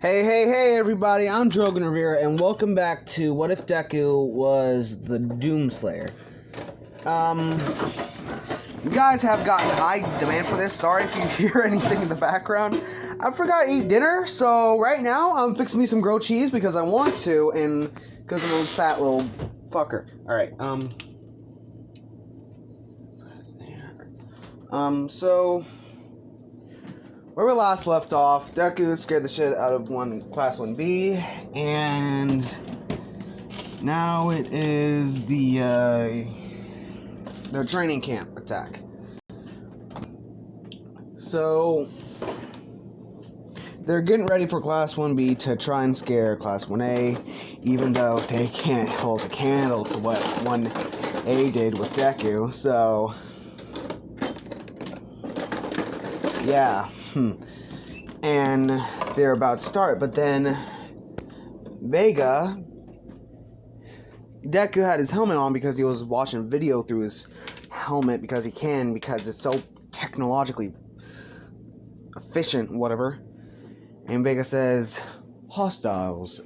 Hey, hey, hey, everybody, I'm Drogan Rivera, and welcome back to What If Deku Was the Doomslayer. You guys have gotten high demand for this. Sorry if you hear anything in the background. I forgot to eat dinner, so right now I'm fixing me some grilled cheese because I want to, and because I'm a fat little fucker. Alright, so where we last left off, Deku scared the shit out of Class 1B, and now it is the training camp attack. So they're getting ready for Class 1B to try and scare Class 1A, even though they can't hold a candle to what 1A did with Deku, so yeah. And they're about to start, but then Deku had his helmet on because he was watching video through his helmet because it's so technologically efficient, whatever. And Vega says, hostiles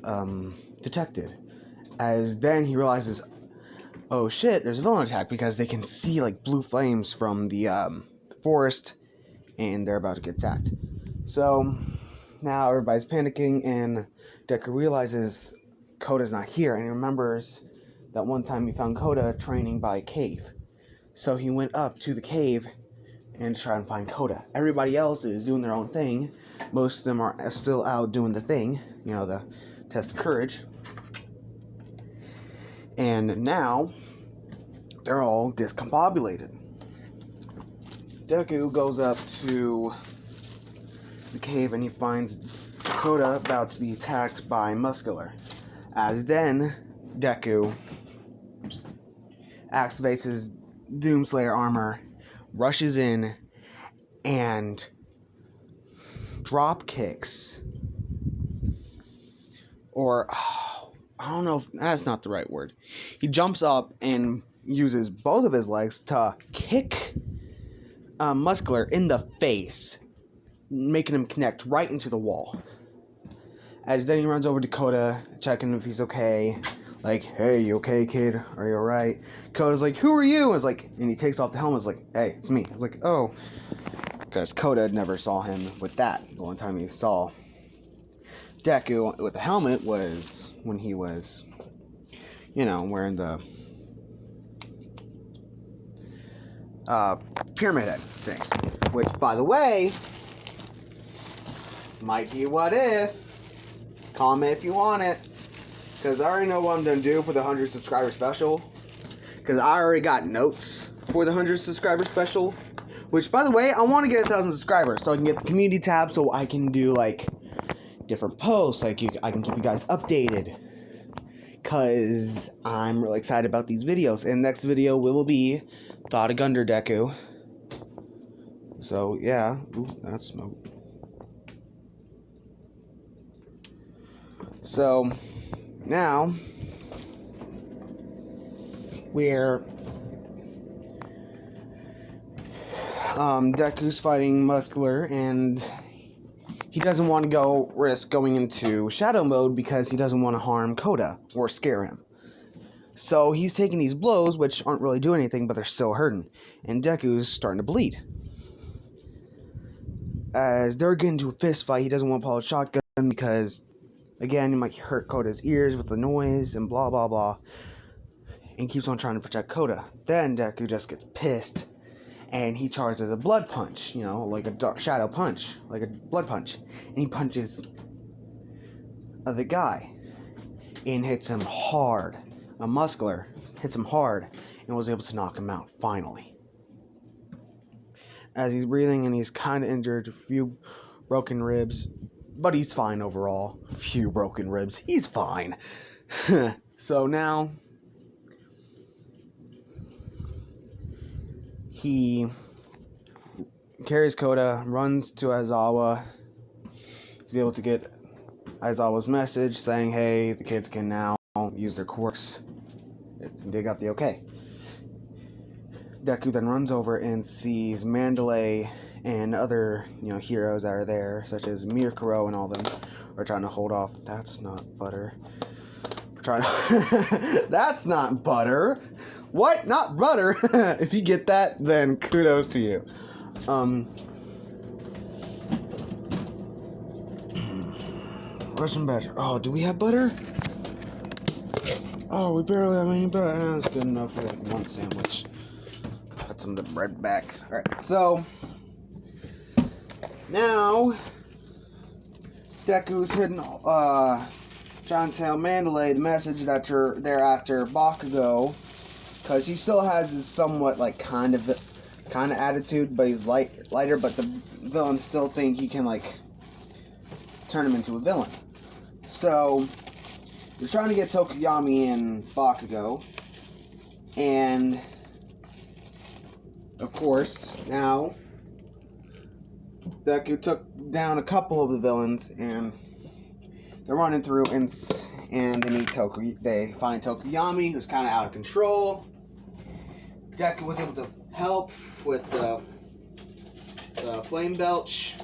detected. As then he realizes, oh shit, there's a villain attack because they can see like blue flames from the forest, and they're about to get attacked. So now everybody's panicking, and Deku realizes Koda's not here, and he remembers that one time he found Koda training by a cave. So he went up to the cave and try and find Koda. Everybody else is doing their own thing. Most of them are still out doing the thing, the test of courage. And now they're all discombobulated. Deku goes up to the cave and he finds Koda about to be attacked by Muscular. As then Deku activates his Doomslayer armor, rushes in, and drop kicks. Or, I don't know if that's not the right word. He jumps up and uses both of his legs to kick Muscular in the face, making him connect right into the wall. As then he runs over to Koda, checking if he's okay. Like, hey, you okay, kid? Are you alright? Koda's like, who are you? And he takes off the helmet. It's like, hey, it's me. I was like, oh. Because Koda never saw him with that. The one time he saw Deku with the helmet was when he was, wearing the pyramid head thing. Which, by the way, might be what if. Comment if you want it. Because I already know what I'm going to do for the 100 subscriber special. Because I already got notes for the 100 subscriber special. Which, by the way, I want to get 1,000 subscribers. So I can get the community tab so I can do, different posts. I can keep you guys updated. Because I'm really excited about these videos. And next video will be Thought of Gunder Deku. So, yeah. Ooh, that's smoke. So, now, we're, Deku's fighting Muscular, and he doesn't want to risk going into shadow mode because he doesn't want to harm Koda or scare him. So he's taking these blows, which aren't really doing anything, but they're still hurting, and Deku's starting to bleed. As they're getting into a fist fight, he doesn't want to pull out a shotgun because, again, it might hurt Koda's ears with the noise and blah, blah, blah. And keeps on trying to protect Koda. Then Deku just gets pissed. And he charges a blood punch. Like a dark shadow punch. Like a blood punch. And he punches the guy. And hits him hard. A Muscular hits him hard. And was able to knock him out, finally. As he's breathing and he's kind of injured. A few broken ribs. But he's fine overall. A few broken ribs. He's fine. So now, he carries Koda, runs to Aizawa. He's able to get Aizawa's message saying, hey, the kids can now use their quirks. They got the okay. Deku then runs over and sees Mandalay and other, heroes that are there, such as Mirkuro and all them, We're trying to hold off. That's not butter. We're trying to. That's not butter. What? Not butter? If you get that, then kudos to you. Russian butter. Oh, do we have butter? Oh, we barely have any butter. That's good enough for like one sandwich. Put some of the bread back. Alright, so now Deku's hidden trying to tell Mandalay the message that they're after Bakugo, because he still has his somewhat like kind of attitude, but he's lighter, but the villains still think he can like turn him into a villain. So they're trying to get Tokoyami and Bakugo, and of course now Deku took down a couple of the villains, and they're running through, and they meet They find Tokoyami, who's kind of out of control. Deku was able to help with the flame belch.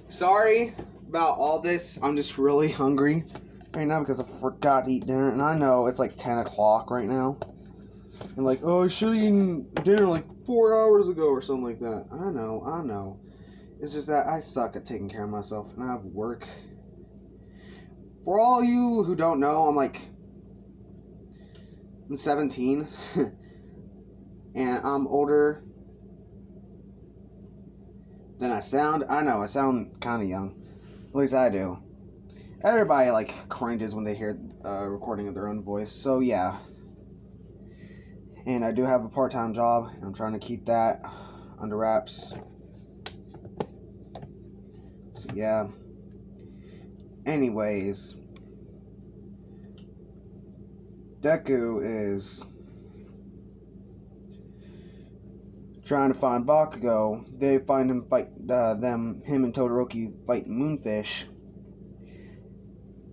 Sorry about all this. I'm just really hungry right now because I forgot to eat dinner, and I know it's like 10 o'clock right now. And like, oh, I should have eaten dinner like 4 hours ago or something like that. I know. It's just that I suck at taking care of myself, and I have work. For all you who don't know, I'm 17, and I'm older than I sound. I know, I sound kind of young. At least I do. Everybody, like, cringes when they hear a recording of their own voice, so yeah. And I do have a part-time job, and I'm trying to keep that under wraps. So yeah. Anyways, Deku is trying to find Bakugo. They find him him and Todoroki fight Moonfish,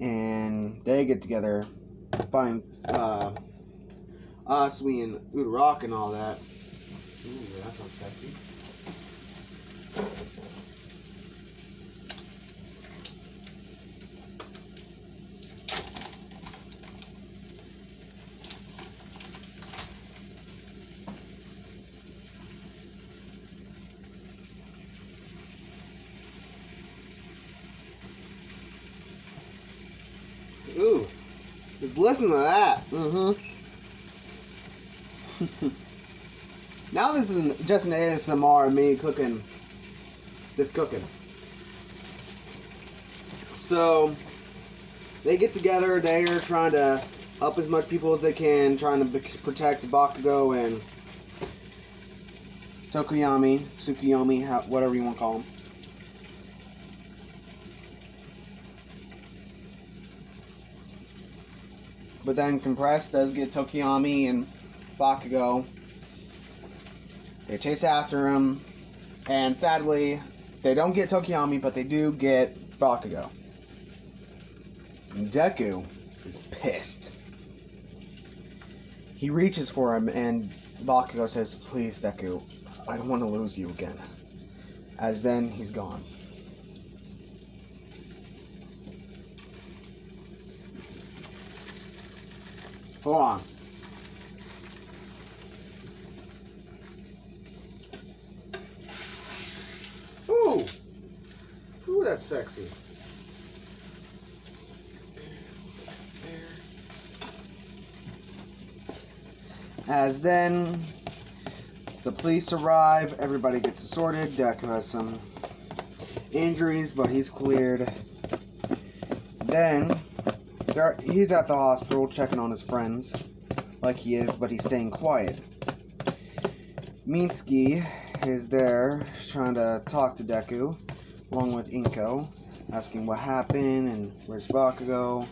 and they get together, find Asui and Uraraka and all that. Ooh, that sounds sexy. Ooh, just listen to that. Now this is just an ASMR of me cooking. So they get together. They are trying to help as much people as they can, trying to protect Bakugo and Tokoyami, Tsukuyomi, whatever you want to call them. But then Compressed does get Tokoyami and Bakugo. They chase after him, and sadly, they don't get Tokoyami, but they do get Bakugo. And Deku is pissed. He reaches for him, and Bakugo says, "Please, Deku, I don't want to lose you again." As then, he's gone. Hold on. Ooh, that's sexy. As then the police arrive, everybody gets assorted. Deku has some injuries, but he's cleared. Then he's at the hospital checking on his friends, like he is, but he's staying quiet. Mitsuki is there trying to talk to Deku, along with Inko, asking what happened and where's Bakugo,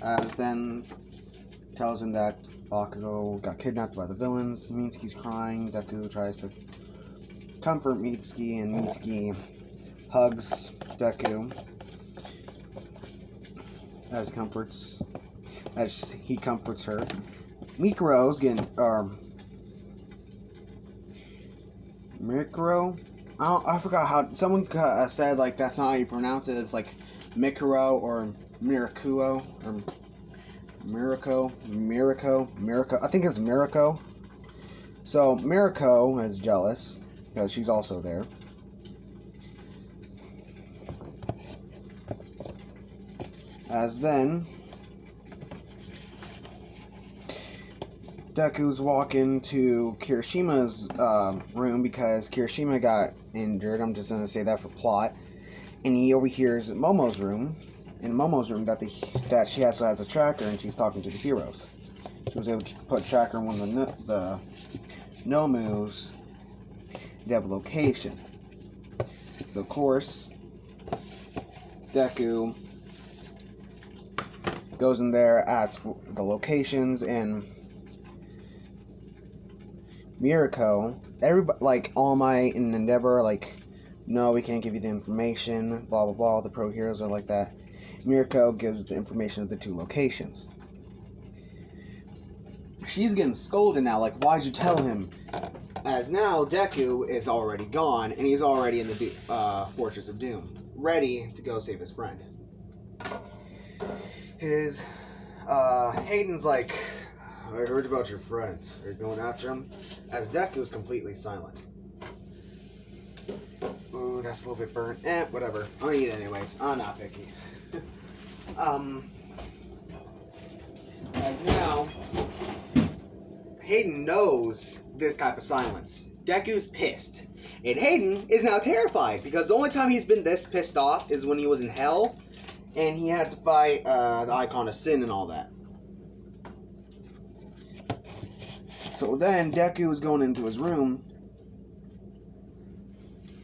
as then tells him that Bakugo got kidnapped by the villains. Mitsuki's crying. Deku tries to comfort Mitsuki, and Mitsuki hugs Deku as he comforts her. Mikuro I forgot how someone said like that's not how you pronounce it. It's like Mikuro or Mirakuo or Miraco. I think it's Miraco. So Miraco is jealous because she's also there. As then Deku's walking to Kirishima's room because Kirishima got injured. I'm just gonna say that for plot. And he overhears Momo's room. In Momo's room, that she also has a tracker, and she's talking to the heroes. She was able to put a tracker in one of the Nomus. They have a location. So of course, Deku goes in there, asks the locations, and Mirako, everybody, like All Might and Endeavor, like, no, we can't give you the information, blah blah blah. The pro heroes are like that. Mirako gives the information of the two locations. She's getting scolded now, like, why'd you tell him? As now Deku is already gone, and he's already in the Fortress of Doom, ready to go save his friend. Hayden's like, I heard about your friends. Are you going after him? As Deku is completely silent. Ooh, that's a little bit burnt. Whatever. I'm gonna eat it anyways. I'm not picky. As now, Hayden knows this type of silence. Deku's pissed. And Hayden is now terrified because the only time he's been this pissed off is when he was in hell and he had to fight the Icon of Sin and all that. So then Deku is going into his room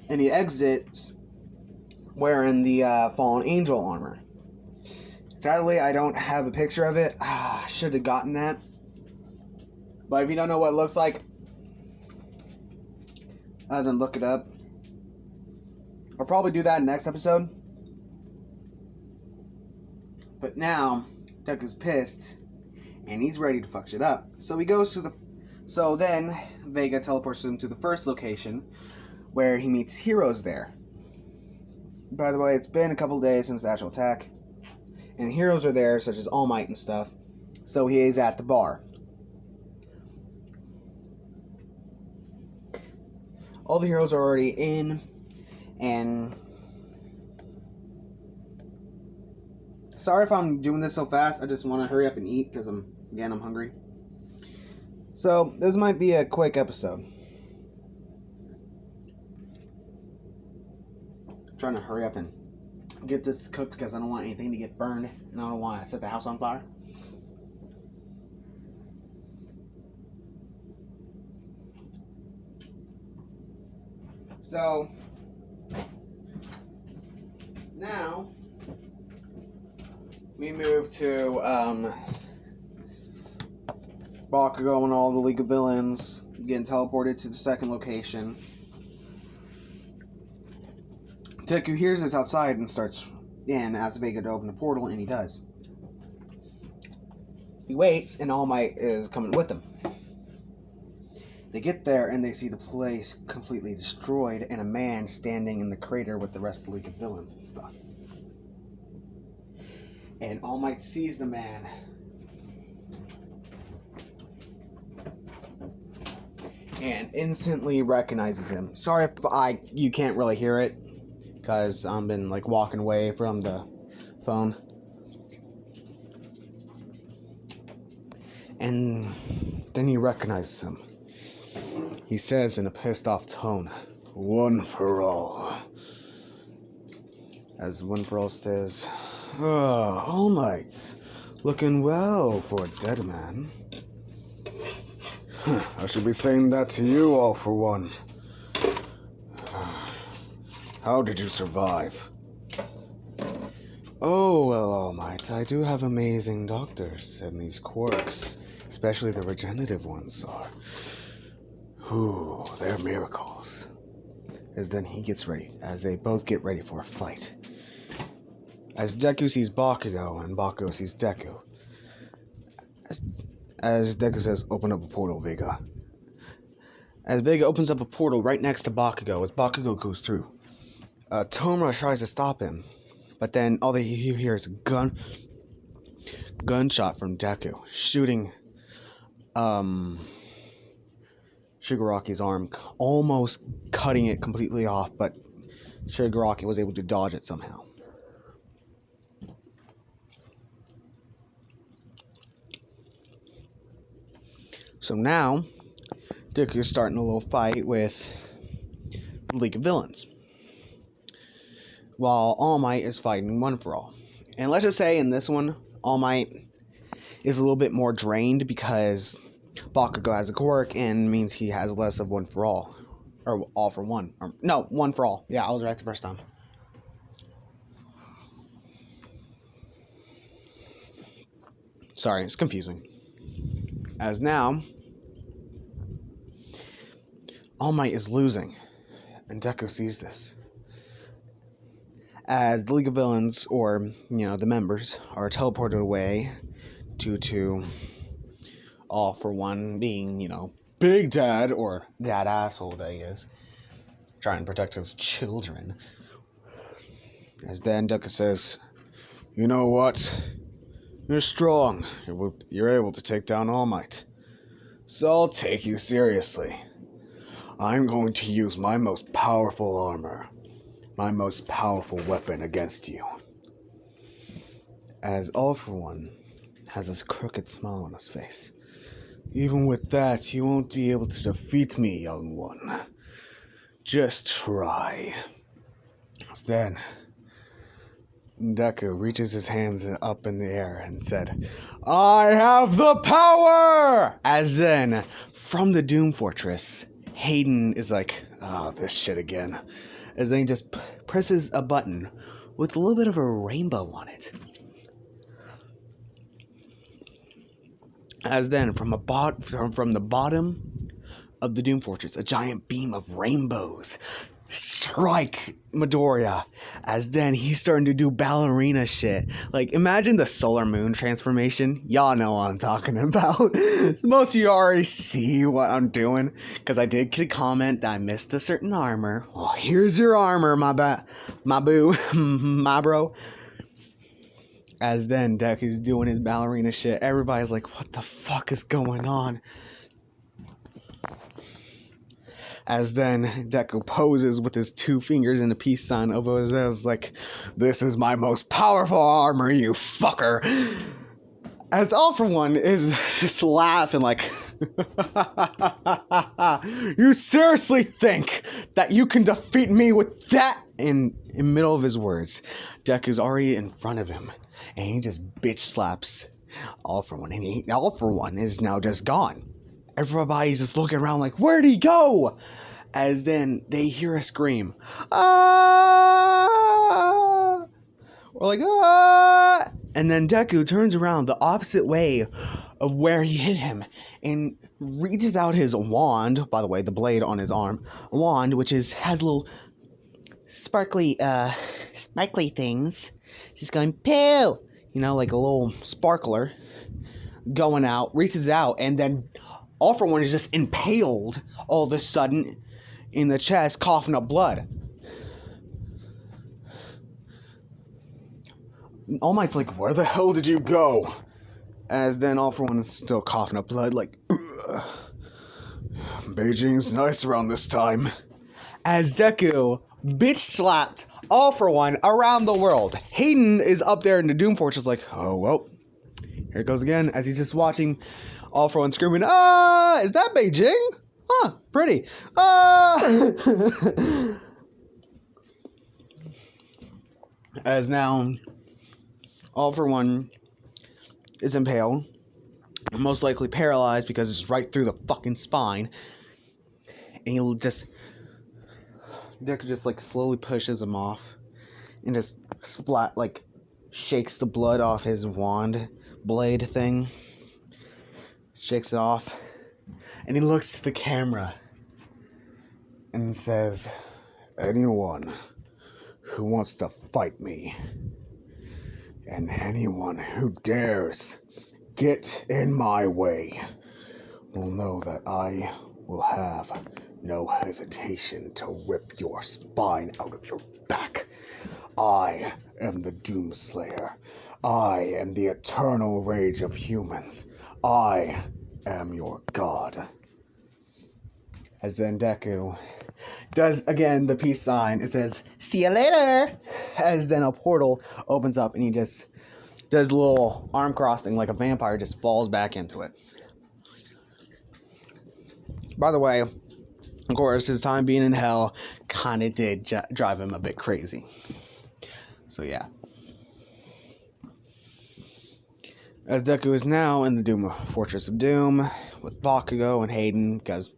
and he exits wearing the Fallen Angel armor. Sadly, I don't have a picture of it. I should have gotten that. But if you don't know what it looks like, then look it up. I'll probably do that next episode. But now, Deku's pissed, and he's ready to fuck shit up. So he goes to So then, Vega teleports him to the first location, where he meets heroes there. By the way, it's been a couple days since the actual attack, and heroes are there, such as All Might and stuff. So he is at the bar. All the heroes are already in, and sorry if I'm doing this so fast. I just want to hurry up and eat because I'm hungry. So this might be a quick episode. I'm trying to hurry up and get this cooked because I don't want anything to get burned, and I don't want to set the house on fire. So now we move to Bakugo and all the League of Villains getting teleported to the second location. Deku hears this outside and starts in, asks Vega to open the portal, and he does. He waits, and All Might is coming with him. They get there, and they see the place completely destroyed, and a man standing in the crater with the rest of the League of Villains and stuff. And All Might sees the man. And instantly recognizes him. Sorry if you can't really hear it, because I've been like walking away from the phone. And then he recognizes him. He says in a pissed off tone, "One for all." As One for All says, "Oh, All Might's looking well for a dead man." I should be saying that to you, All for One. How did you survive? Oh, well, All Might, I do have amazing doctors, and these quirks, especially the regenerative ones, are... Ooh, they're miracles. As then he gets ready, as they both get ready for a fight. As Deku sees Bakugo, and Bakugo sees Deku. As Deku says, "Open up a portal, Vega." As Vega opens up a portal right next to Bakugo, as Bakugo goes through. Tomura tries to stop him, but then all that you hear is a gunshot from Deku, shooting Shigaraki's arm, almost cutting it completely off, but Shigaraki was able to dodge it somehow. So now, Deku is starting a little fight with the League of Villains, while All Might is fighting One for All. And let's just say in this one, All Might is a little bit more drained because Bakugo has a quirk and means he has less of One for All. Or All for One. No, One for All. Yeah, I was right the first time. Sorry, it's confusing. As now, All Might is losing, and Deku sees this. As the League of Villains, or, the members, are teleported away due to All for One being, Big Dad, or Dad Asshole that he is, trying to protect his children. As then Deku says, "You know what? You're strong. You're able to take down All Might. So I'll take you seriously. I'm going to use my most powerful armor, my most powerful weapon against you." As All for One has this crooked smile on his face. "Even with that, you won't be able to defeat me, young one. Just try." Then Deku reaches his hands up in the air and said, "I have the power!" As then, from the Doom Fortress, Hayden is like, "Oh, this shit again." As then he just presses a button with a little bit of a rainbow on it. As then, from the bottom of the Doom Fortress, a giant beam of rainbows strike Midoriya. As then he's starting to do ballerina shit. Like, imagine the Solar Moon transformation. Y'all know what I'm talking about. Most of you already see what I'm doing, because I did get a comment that I missed a certain armor. Well, here's your armor, my boo, my bro. As then Deku's doing his ballerina shit. Everybody's like, what the fuck is going on? As then Deku poses with his two fingers in the peace sign over his head, like, "This is my most powerful armor, you fucker." As All for One is just laughing like, "You seriously think that you can defeat me with that?" In the middle of his words, Deku's already in front of him, and he just bitch slaps All for One, and All for One is now just gone. Everybody's just looking around like, where'd he go? As then they hear a scream. "Ah!" We're like, "Ah!" And then Deku turns around the opposite way of where he hit him and reaches out his wand. By the way, the blade on his arm. Wand, which has little sparkly things. She's going, "Pew!" Like a little sparkler going out, reaches out, and then All for One is just impaled all of a sudden in the chest, coughing up blood. All Might's like, "Where the hell did you go?" As then All for One is still coughing up blood, like, "Ugh. Beijing's nice around this time." As Deku bitch slapped All for One around the world. Hayden is up there in the Doom Fortress like, "Oh, well, here it goes again," as he's just watching All for One screaming, "Ah, is that Beijing? Huh, pretty. Ah!" As now, All for One is impaled, most likely paralyzed because it's right through the fucking spine. And Deku just like slowly pushes him off and just shakes the blood off his wand blade thing. Shakes it off, and he looks to the camera and says, "Anyone who wants to fight me, and anyone who dares get in my way, will know that I will have no hesitation to rip your spine out of your back. I am the Doomslayer. I am the eternal rage of humans. I am your god. As then Deku does again the peace sign. It says, "See you later." As then a portal opens up and he just does a little arm crossing like a vampire, just falls back into it. By the way, of course, his time being in hell kind of did drive him a bit crazy. So yeah. As Deku is now in the Doom Fortress of Doom with Bakugo and Hayden, because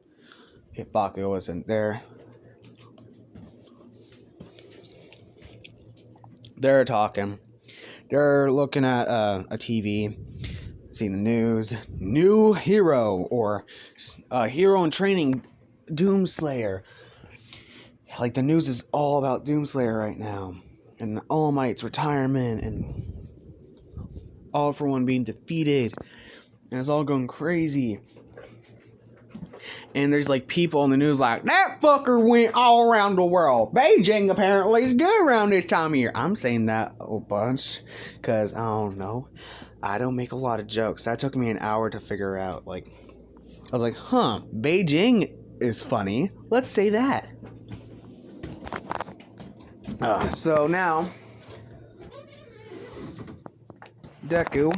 Bakugo isn't there. They're talking. They're looking at a TV, seeing the news. New hero, or hero in training, Doomslayer. Like, the news is all about Doomslayer right now. And All Might's retirement, and All for One being defeated. And it's all going crazy. And there's like people in the news like, that fucker went all around the world. Beijing apparently is good around this time of year. I'm saying that a bunch because I don't know. I don't make a lot of jokes. That took me an hour to figure out. Like, I was like, Beijing is funny. Let's say that. So now, Deku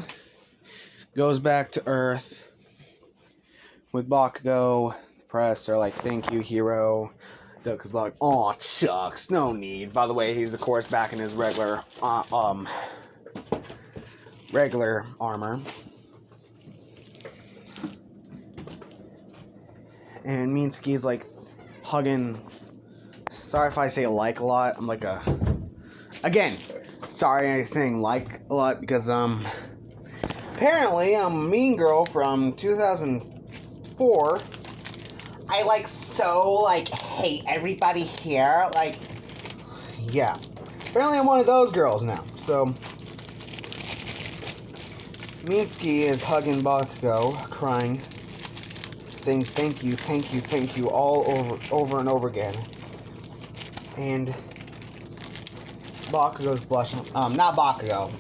goes back to Earth with Bakugo. The press are like, thank you, hero. Deku's like, aw, shucks, no need. By the way, he's of course back in his regular armor. And Minsky's like hugging. Sorry if I say like a lot. I'm like again, sorry I'm saying like a lot because apparently I'm a mean girl from 2004. I hate everybody here. Like, yeah. Apparently I'm one of those girls now. So Minsky is hugging Bakugo, crying, saying thank you all over and over again. And Bakugo's blushing. Not Bakugo.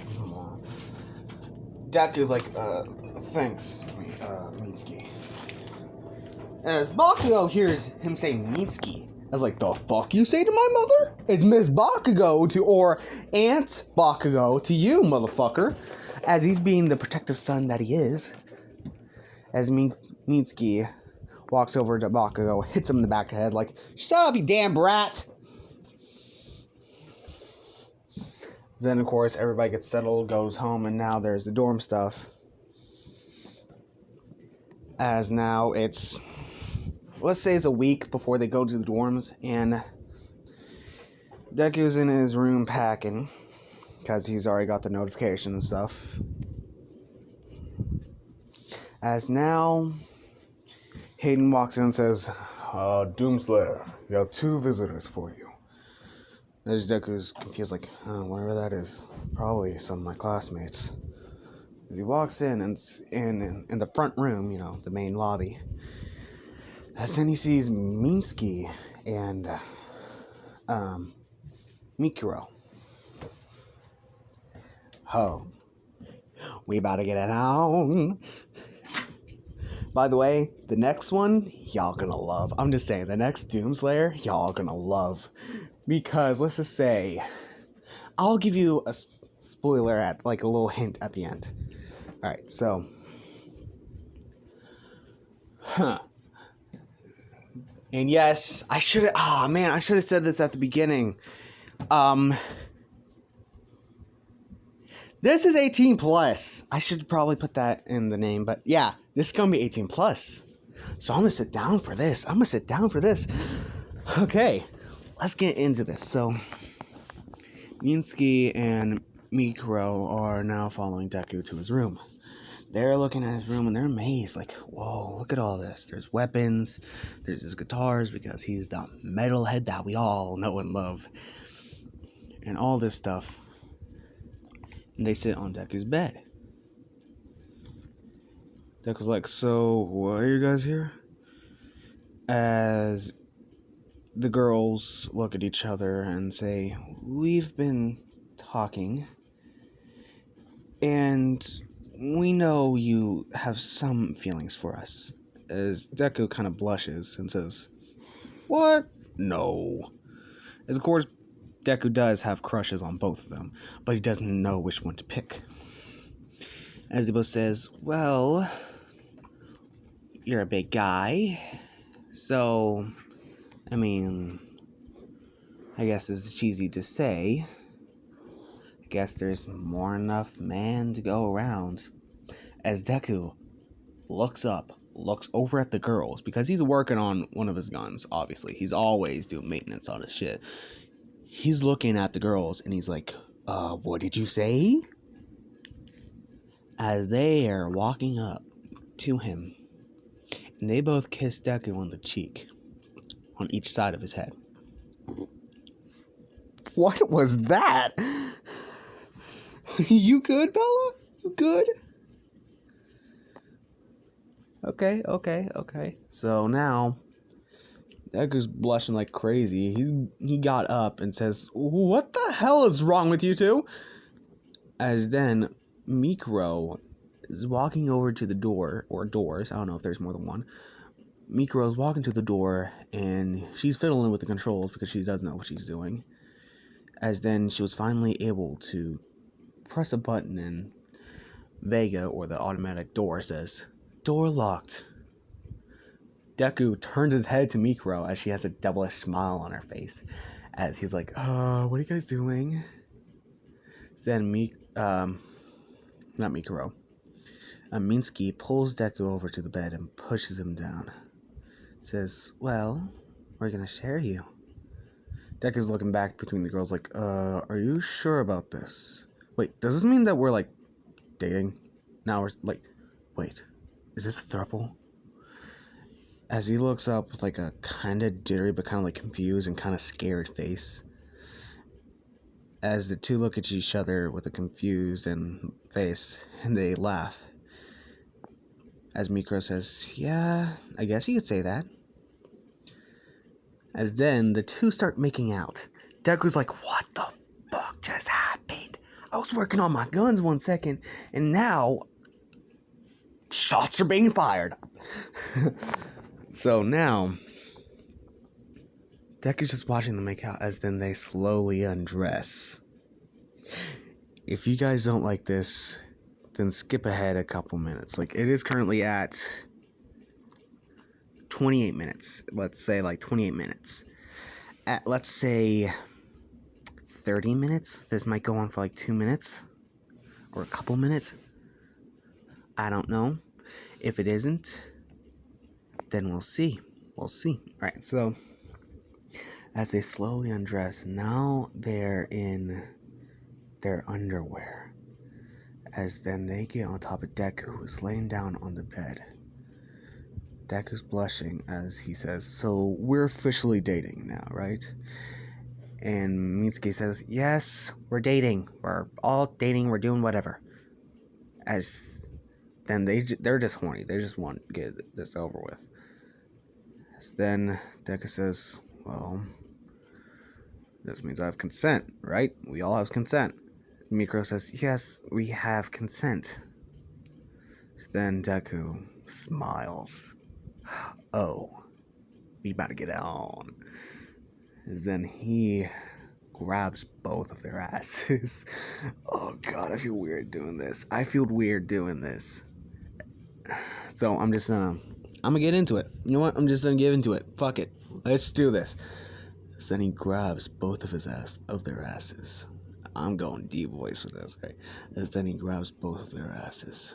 Deku's like, thanks, Minsky. As Bakugo hears him say Minsky, I was like, the fuck you say to my mother? It's Miss Bakugo or Aunt Bakugo to you, motherfucker. As he's being the protective son that he is. As Minsky walks over to Bakugo, hits him in the back of the head like, shut up, you damn brat. Then, of course, everybody gets settled, goes home, and now there's the dorm stuff. As now it's, let's say it's a week before they go to the dorms, and Deku's in his room packing, because he's already got the notification and stuff. As now, Hayden walks in and says, Doomslayer, we have 2 visitors for you. There's Deku's confused, like, whatever that is. Probably some of my classmates. As he walks in, and in the front room, you know, the main lobby. As then he sees Minsky and Mikuro. Oh, we about to get it on. By the way, the next one, y'all gonna love. I'm just saying, the next Doomslayer, y'all gonna love. Because, let's just say, I'll give you a spoiler at, like, a little hint at the end. Alright, so. And yes, I should have said this at the beginning. This is 18 plus. I should probably put that in the name, but yeah, this is gonna be 18 plus. So I'm gonna sit down for this. Okay. Let's get into this. So, Minsky and Mikuro are now following Deku to his room. They're looking at his room and they're amazed. Like, whoa, look at all this. There's weapons. There's his guitars because he's the metalhead that we all know and love. And all this stuff. And they sit on Deku's bed. Deku's like, so, why are you guys here? as the girls look at each other and say, "We've been talking, and we know you have some feelings for us." As Deku kind of blushes and says, "What? No." As of course, Deku does have crushes on both of them, but he doesn't know which one to pick. As Ibo says, "Well, you're a big guy, so, I mean, I guess it's cheesy to say. I guess there's more than enough man to go around." As Deku looks over at the girls, because he's working on one of his guns, obviously. He's always doing maintenance on his shit. He's looking at the girls, and he's like, what did you say?" As they are walking up to him, and they both kiss Deku on the cheek, on each side of his head. What was that? You good, Bella? You good? Okay. So now, Deku's blushing like crazy. He got up and says, "What the hell is wrong with you two?" As then, Mikro is walking over to the door, or doors, I don't know if there's more than one. Mikro is walking to the door, and she's fiddling with the controls because she doesn't know what she's doing. As then, she was finally able to press a button, and Vega, or the automatic door, says, "Door locked." Deku turns his head to Mikro as she has a devilish smile on her face, as he's like, what are you guys doing?" Then not Mikro. Minsky pulls Deku over to the bed and pushes him down. Says, "Well, we're gonna share you." Deku's looking back between the girls like, are you sure about this? Wait, does this mean that we're, like, dating? Now we're, like, wait, is this a throuple? As he looks up with, like, a kinda jittery but kinda, like, confused and kinda scared face. As the two look at each other with a confused face, and they laugh. As Mikro says, "Yeah, I guess you could say that." As then, the two start making out. Deku's like, "What the fuck just happened? I was working on my guns 1 second, and now shots are being fired." So now, Deku's just watching them make out as then they slowly undress. If you guys don't like this, then skip ahead a couple minutes. Like, it is currently at 28 minutes. Let's say, like, 28 minutes. At, let's say, 30 minutes, this might go on for, like, 2 minutes. Or a couple minutes. I don't know. If it isn't, then we'll see. We'll see. Alright, so, as they slowly undress, now they're in their underwear. As then they get on top of Deku, who's laying down on the bed. Deku's blushing as he says, "So we're officially dating now, right?" And Mitsuki says, "Yes, we're dating. We're all dating. We're doing whatever." As then they're just horny. They just want to get this over with. As then Deku says, "Well, this means I have consent, right? We all have consent." Mikro says, "Yes, we have consent." Then Deku smiles. "Oh, we about to get it on." As then he grabs both of their asses. Oh god, I feel weird doing this. So I'm gonna get into it. You know what? I'm just gonna get into it. Fuck it. Let's do this. So then he grabs both of their asses. I'm going deep voice with this, right? As then he grabs both of their asses.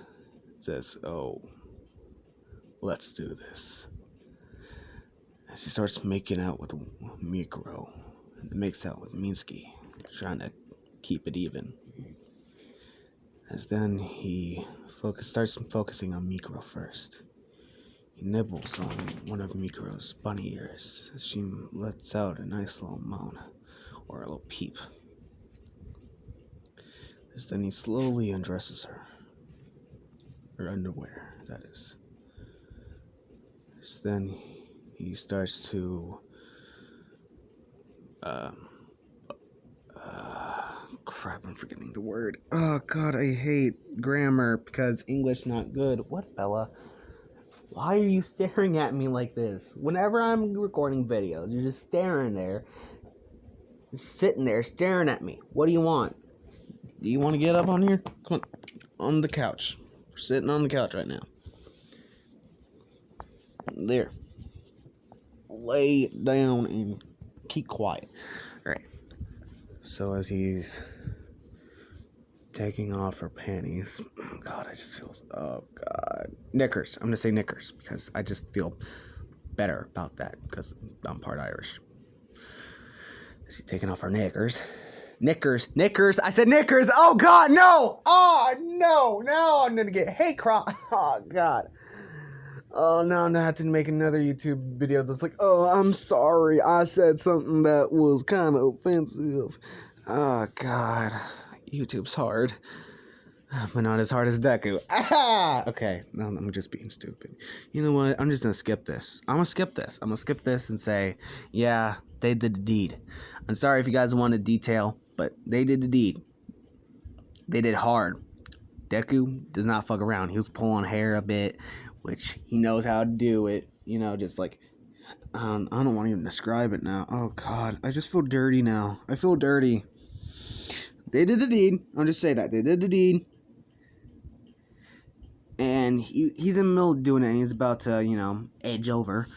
Says, "Oh, let's do this." As he starts making out with Mikro, makes out with Minsky, trying to keep it even. As then he starts focusing on Mikro first. He nibbles on one of Mikro's bunny ears as she lets out a nice little moan, or a little peep. As then he slowly undresses her underwear, that is. As then he starts to crap, I'm forgetting the word. Oh god, I hate grammar because English not good. What, Bella? Why are you staring at me like this? Whenever I'm recording videos, you're just staring there. Just sitting there staring at me. What do you want? Do you want to get up on here? Come on the couch. We're sitting on the couch right now. There. Lay down and keep quiet. Alright. So as he's taking off her panties. God, I just feel... Oh, God. Knickers. I'm going to say knickers because I just feel better about that because I'm part Irish. Is he taking off her knickers? Knickers. I said knickers. Oh, God, no. Oh, no. Now I'm going to get hate crime. Oh, God. Oh, now I'm going to have to make another YouTube video that's like, oh, I'm sorry. I said something that was kind of offensive. Oh, God. YouTube's hard. But not as hard as Deku. Ah! Okay, no, I'm just being stupid. You know what? I'm just going to skip this. I'm going to skip this and say, yeah, they did the deed. I'm sorry if you guys want a detail, but they did the deed. They did hard. Deku does not fuck around. He was pulling hair a bit, which he knows how to do it. You know, just like, I don't want to even describe it now. Oh, God. I just feel dirty now. I feel dirty. They did the deed. I'll just say that. They did the deed. And he's in the middle of doing it, and he's about to, you know, edge over.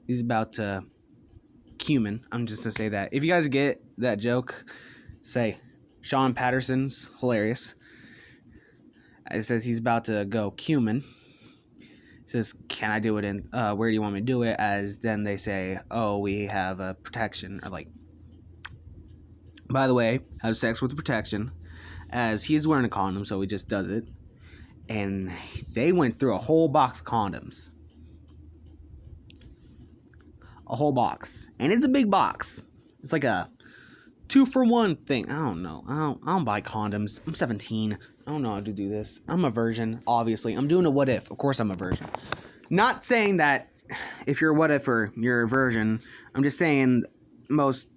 He's about to cumin. I'm just going to say that. If you guys get that joke, say, Sean Patterson's hilarious. It says he's about to go cumin. It says, can I do it in, where do you want me to do it? As then they say, oh, we have a protection, or like, by the way, have sex with protection, as he's wearing a condom, so he just does it. And they went through a whole box of condoms. A whole box. And it's a big box. It's like a 2-for-1 thing. I don't know. I don't buy condoms. I'm 17. I don't know how to do this. I'm a virgin, obviously. I'm doing a what if. Of course I'm a virgin. Not saying that if you're a what if or you're a virgin. I'm just saying most...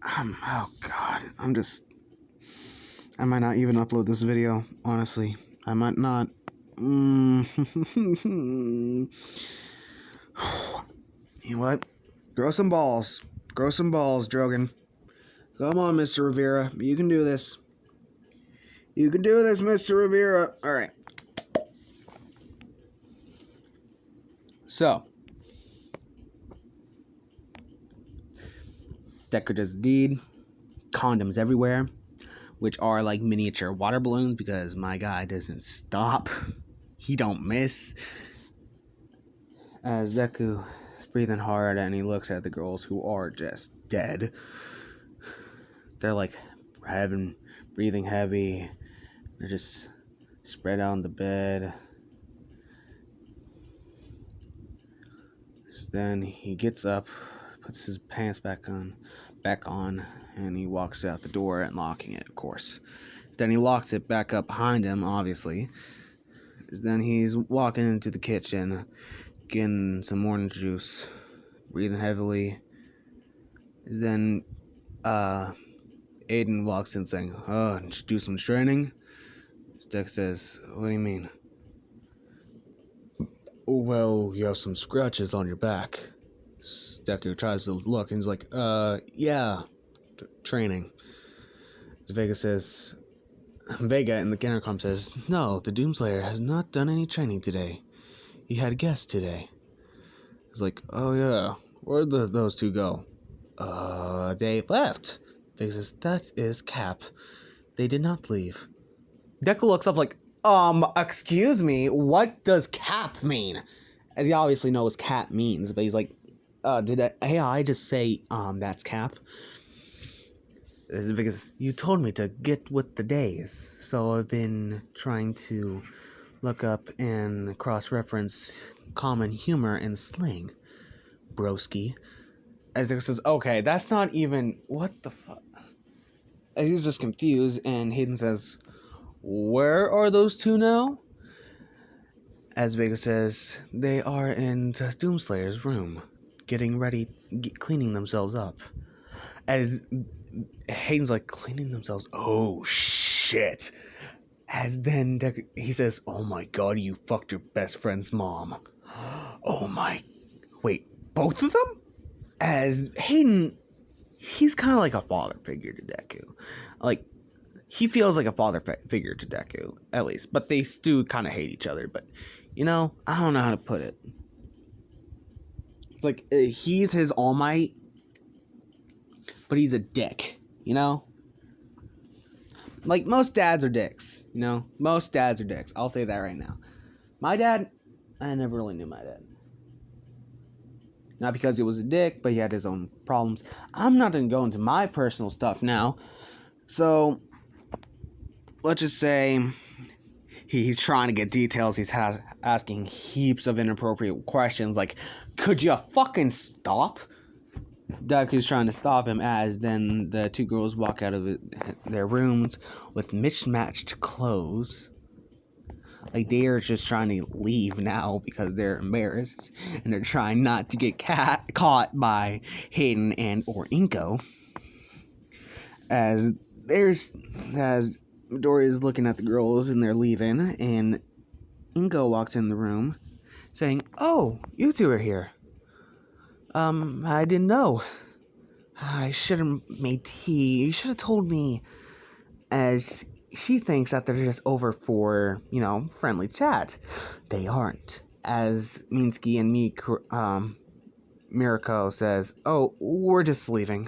oh, God. I might not even upload this video, honestly. I might not. You know what? Grow some balls. Grow some balls, Drogon. Come on, Mr. Rivera. You can do this. You can do this, Mr. Rivera. Alright. So. Deku does the deed. Condoms everywhere. Which are like miniature water balloons because my guy doesn't stop. He don't miss. As Deku is breathing hard and he looks at the girls who are just dead. They're like breathing heavy. They're just spread out on the bed. Then he gets up, puts his pants back on, and he walks out the door and locking it, of course. Then he locks it back up behind him, obviously. Then he's walking into the kitchen, getting some orange juice, breathing heavily. Then Aiden walks in saying, oh, did you do some training? Deku says, what do you mean? Well, you have some scratches on your back. Deku tries to look and he's like, yeah, training. Vega in the intercom says, no, the Doomslayer has not done any training today. He had guests today. He's like, oh yeah, where'd those two go? They left. Vega says, that is Cap. They did not leave. Deku looks up like, excuse me, what does Cap mean? As he obviously knows Cap means, but he's like, did AI just say, that's Cap? Because you told me to get with the days, so I've been trying to look up and cross-reference common humor and slang, broski. As it says, okay, that's not even, what the fuck? As he's just confused, and Hayden says, where are those two now? As Vega says, they are in Doomslayer's room, getting ready, cleaning themselves up. As Hayden's like, cleaning themselves? Oh, shit. As then he says, oh my god, you fucked your best friend's mom. Oh my... Wait, both of them? As Hayden, he's kind of like a father figure to Deku. Like, he feels like a father figure to Deku, at least. But they do kind of hate each other. But, you know, I don't know how to put it. It's like, he's his All Might, but he's a dick, you know? Like, most dads are dicks, you know? Most dads are dicks. I'll say that right now. My dad, I never really knew my dad. Not because he was a dick, but he had his own problems. I'm not going to go into my personal stuff now. So, let's just say he's trying to get details. He's asking heaps of inappropriate questions like, could you fucking stop? Deku's trying to stop him as then the two girls walk out of their rooms with mismatched clothes. Like, they are just trying to leave now because they're embarrassed. And they're trying not to get caught by Hayden and or Inko. As Midori is looking at the girls and they're leaving. And Inko walks in the room saying, oh, you two are here. I didn't know. I should have made tea. You should have told me. As she thinks that they're just over for, you know, friendly chat. They aren't. As Minsky and Mirako says, oh, we're just leaving.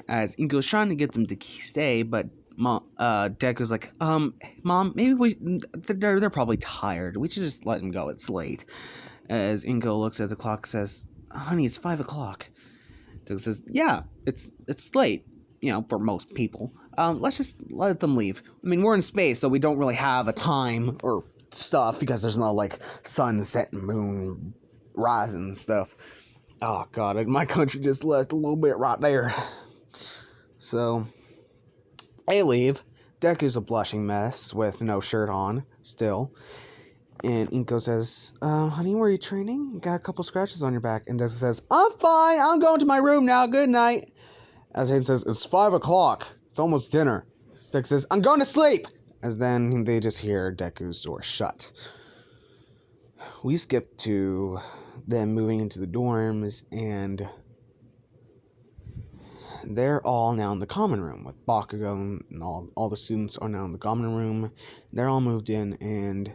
As Inko's trying to get them to stay, but Deku's like, Mom, maybe they're probably tired. We should just let them go. It's late. As Inko looks at the clock, says, honey, it's 5 o'clock. Deku says, yeah, it's late, you know, for most people. Let's just let them leave. I mean, we're in space, so we don't really have a time or stuff because there's no, like, sunset and moon rising and stuff. Oh, God, my country just left a little bit right there. So, they leave. Deku's a blushing mess with no shirt on, still. And Inko says, honey, were you training? You got a couple scratches on your back. And Deku says, I'm fine. I'm going to my room now. Good night. As Hayden says, it's 5 o'clock. It's almost dinner. Deku says, I'm going to sleep. As then they just hear Deku's door shut. We skip to them moving into the dorms, and they're all now in the common room with Bakugo, and all the students are now in the common room. They're all moved in, and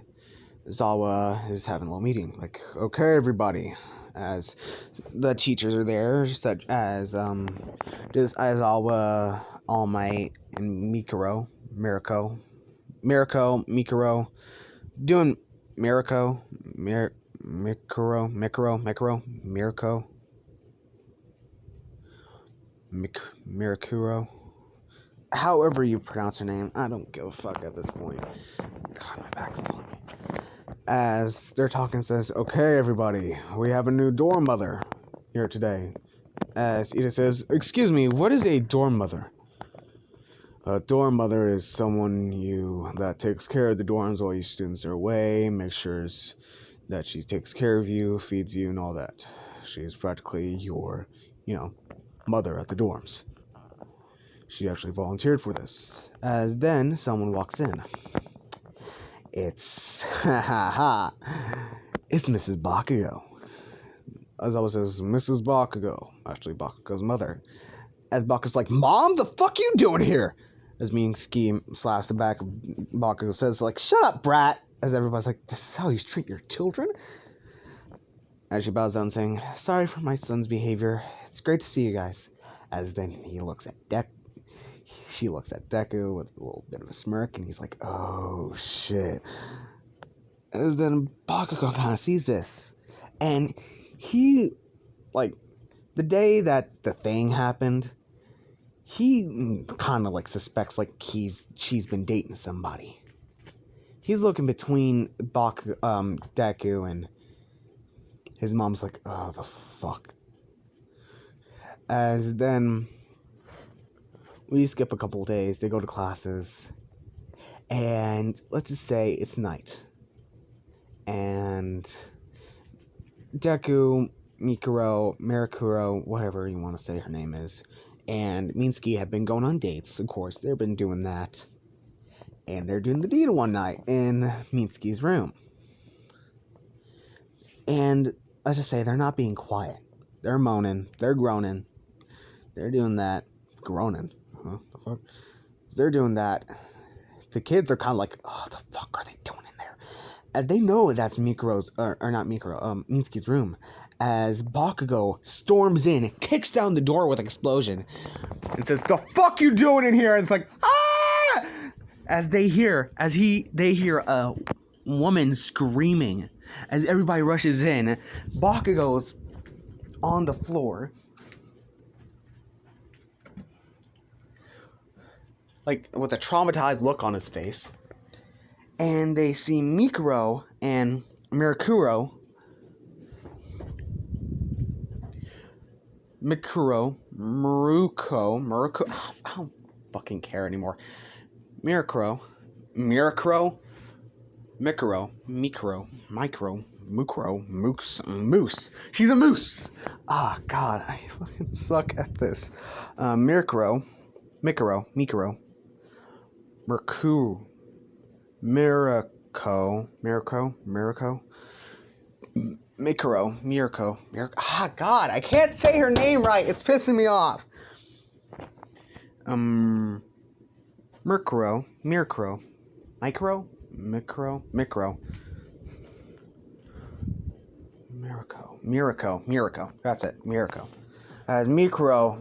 Zawa is having a little meeting. Like, okay, everybody. As the teachers are there, such as Aizawa, All Might, and Mikuro, doing Mirako, Mirakuro. However you pronounce her name, I don't give a fuck at this point. God, my back's killing me. As they're talking, says, okay, everybody, we have a new dorm mother here today. As Ida says, excuse me, what is a dorm mother? A dorm mother is someone that takes care of the dorms while you students are away, makes sure that she takes care of you, feeds you, and all that. She's practically your, mother at the dorms. She actually volunteered for this. As then someone walks in. It's it's Mrs. Bakugo. As always says, Mrs. Bakugo. Actually, Bakugo's mother. As Bakugo's like, Mom, the fuck you doing here? As me and Ski slaps the back of Bakugo, says, like, shut up, brat. As everybody's like, this is how you treat your children? As she bows down saying, sorry for my son's behavior. It's great to see you guys. As then he looks at she looks at Deku with a little bit of a smirk, and he's like, oh, shit. And then Bakugo kind of sees this. And he, the day that the thing happened, he kind of, suspects, she's been dating somebody. He's looking between Deku, and his mom's like, oh, the fuck. As then we skip a couple days, they go to classes, And let's just say it's night. And Deku, Mirakuro, whatever you want to say her name is, and Minsky have been going on dates, of course. They've been doing that. And they're doing the deed one night in Minsky's room. And let's just say they're not being quiet. They're moaning. They're groaning. They're doing that. Groaning. Huh? The fuck? They're doing that. The kids are kind of like, oh, the fuck are they doing in there? And they know that's Minsky's room. As Bakugo storms in, kicks down the door with an explosion, and says, "The fuck you doing in here?" And it's like, ah! As they hear a woman screaming. As everybody rushes in, Bakugo's on the floor, like with a traumatized look on his face. And they see Mikuro and Mirakuro. Maruko. I don't fucking care anymore. Mikuro. Moose. She's a moose. Ah, God, I fucking suck at this. Mikuro. Mirko. Ah, God, I can't say her name right. It's pissing me off. Mirko. That's it. Mirko. As Mikuro.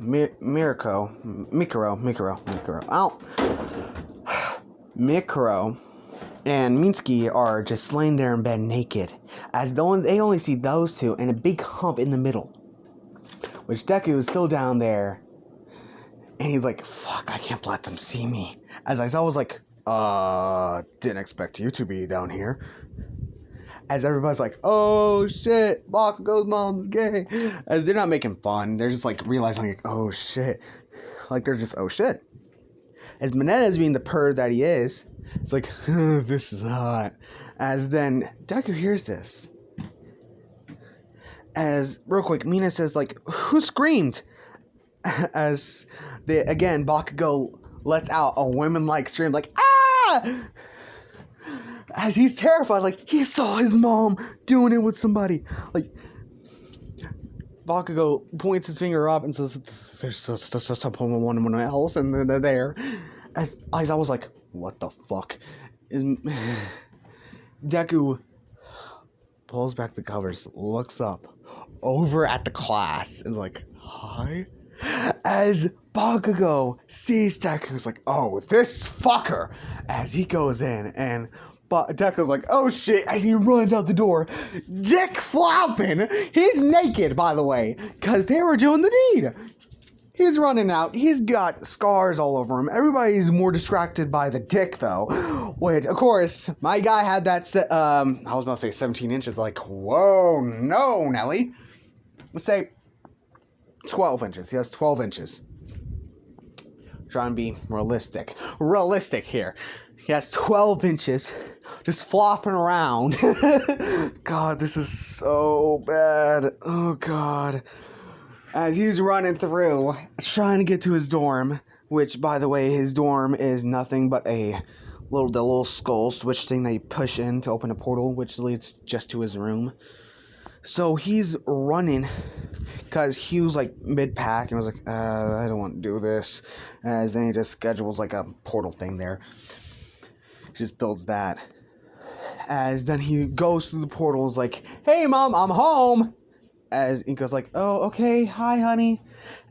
Ow. Mikuro and Minsky are just laying there in bed naked, as they only see those two and a big hump in the middle, which Deku is still down there, and he's like, fuck, I can't let them see me. As Aizawa was like, didn't expect you to be down here. As everybody's like, oh shit, Bakugo's mom's gay. As they're not making fun, they're just like realizing, like, oh shit. Like, they're just, oh shit. As Menendez being the perv that he is, it's like, this is hot. As then Deku hears this. As, real quick, Mina says, like, who screamed? As, Bakugo lets out a women-like scream, like, ah! As he's terrified, like, he saw his mom doing it with somebody. Like, Bakugo points his finger up and says, there's someone else, and then they're there. As Aizawa was like, what the fuck? Deku pulls back the covers, looks up, over at the class, and is like, hi? As Bakugo sees Deku, he's like, oh, this fucker! As he goes in, and Deku's like, oh shit, as he runs out the door, dick flopping! He's naked, by the way, because they were doing the deed. He's running out. He's got scars all over him. Everybody's more distracted by the dick, though. Which, of course, my guy had that, I was about to say 17 inches. Like, whoa, no, Nelly. Let's say 12 inches. He has 12 inches. Trying to be realistic. Realistic here. He has 12 inches just flopping around. God, this is so bad. Oh, God. As he's running through, trying to get to his dorm, which, by the way, his dorm is nothing but the little skull switch thing that you push in to open a portal, which leads just to his room. So he's running, because he was, like, mid-pack, and was like, I don't want to do this. As then he just schedules, like, a portal thing there. He just builds that. As then he goes through the portals, like, hey, Mom, I'm home! As Inko's like, oh, okay, hi, honey.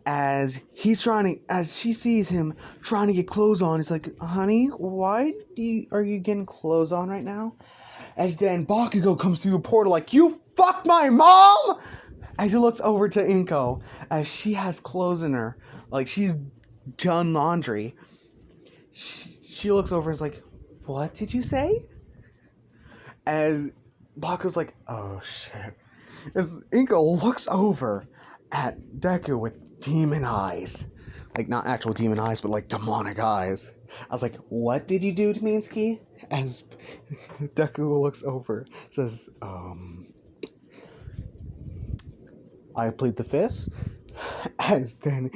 As she sees him trying to get clothes on, it's like, honey, why are you getting clothes on right now? As then Bakugo comes through a portal like, you fuck my mom! As he looks over to Inko, as she has clothes in her, like she's done laundry. She looks over and is like, what did you say? As Bakugo's like, oh shit. As Inko looks over at Deku with demon eyes. Like, not actual demon eyes, but like demonic eyes. I was like, what did you do to Minsky? As Deku looks over, says, I plead the fifth. As then,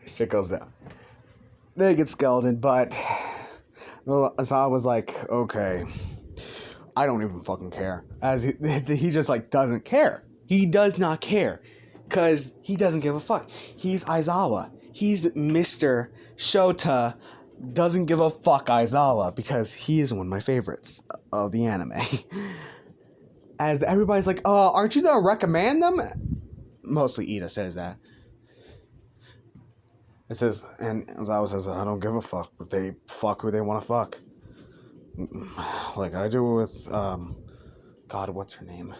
shit goes down. They get skeleton, but as I was like, okay, I don't even fucking care. As he just like doesn't care. He does not care. Because he doesn't give a fuck. He's Aizawa. He's Mr. Shota doesn't give a fuck Aizawa, because he is one of my favorites of the anime. As everybody's like, aren't you gonna recommend them? Mostly Ida says that. It says, and Aizawa says, I don't give a fuck, but they fuck who they want to fuck. Like I do with, God, what's her name?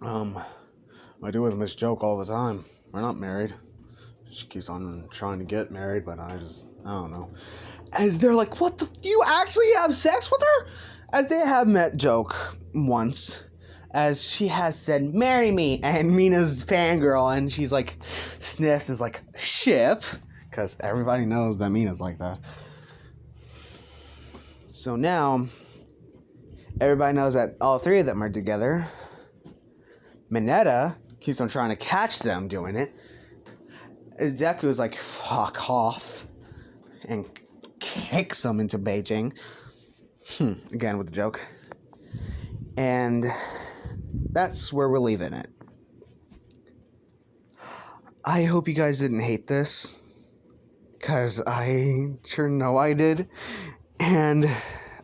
I do with Miss Joke all the time. We're not married. She keeps on trying to get married, but I don't know. As they're like, what the, you actually have sex with her? As they have met Joke once, as she has said, marry me, and Mina's fangirl, and she's like, sniffs, and is like, ship, because everybody knows that Mina's like that. So now, everybody knows that all three of them are together. Mineta keeps on trying to catch them doing it. As Deku is like, fuck off, and kicks them into Beijing. Again with the joke. And that's where we're leaving it. I hope you guys didn't hate this, because I sure know I did. And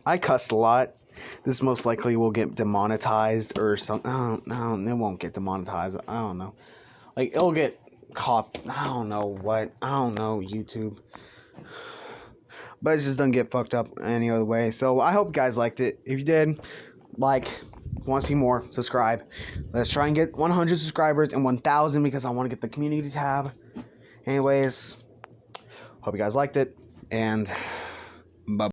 I cussed a lot. This most likely will get demonetized or something. No, it won't get demonetized. I don't know. Like, it'll get caught. I don't know what. I don't know, YouTube. But it just doesn't get fucked up any other way. So I hope you guys liked it. If you did, like, want to see more, subscribe. Let's try and get 100 subscribers and 1,000, because I want to get the community tab. Anyways, hope you guys liked it. And bye.